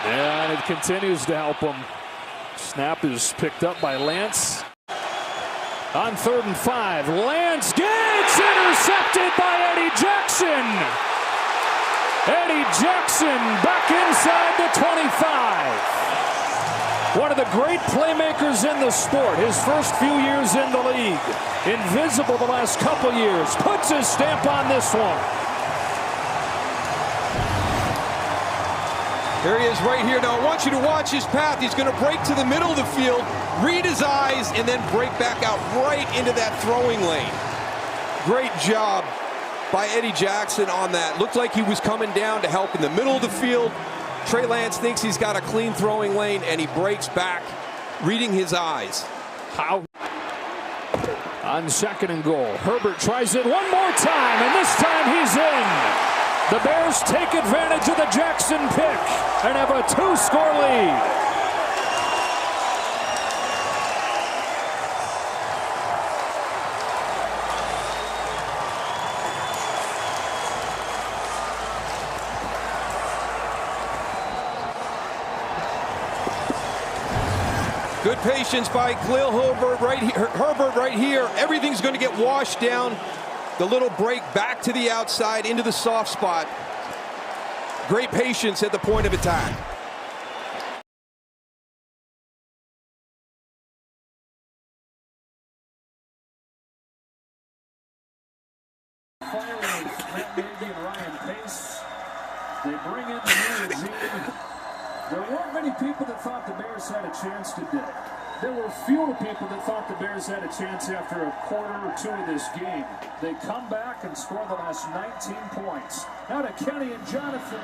And it continues to help him. Snap is picked up by Lance. On 3rd and 5, Lance gets intercepted by Eddie Jackson. Eddie Jackson back inside the 25. One of the great playmakers in the sport. His first few years in the league. Invisible the last couple years. Puts his stamp on this one. There he is right here. Now I want you to watch his path. He's going to break to the middle of the field, read his eyes, and then break back out right into that throwing lane. Great job by Eddie Jackson on that. Looked like he was coming down to help in the middle of the field. Trey Lance thinks he's got a clean throwing lane, and he breaks back, reading his eyes. How? On 2nd and goal, Herbert tries it one more time, and this time he's in. The Bears take advantage of the Jackson pick and have a 2-score lead. Good patience by Khalil Herbert right here. Everything's going to get washed down. The little break back to the outside into the soft spot. Great patience at the point of attack. Matt Nagy and Ryan Pace. They bring in the new regime. There weren't many people that thought the Bears had a chance today. There were fewer people that thought the Bears had a chance after a quarter or two of this game. They come back and score the last 19 points. Now to Kenny and Jonathan.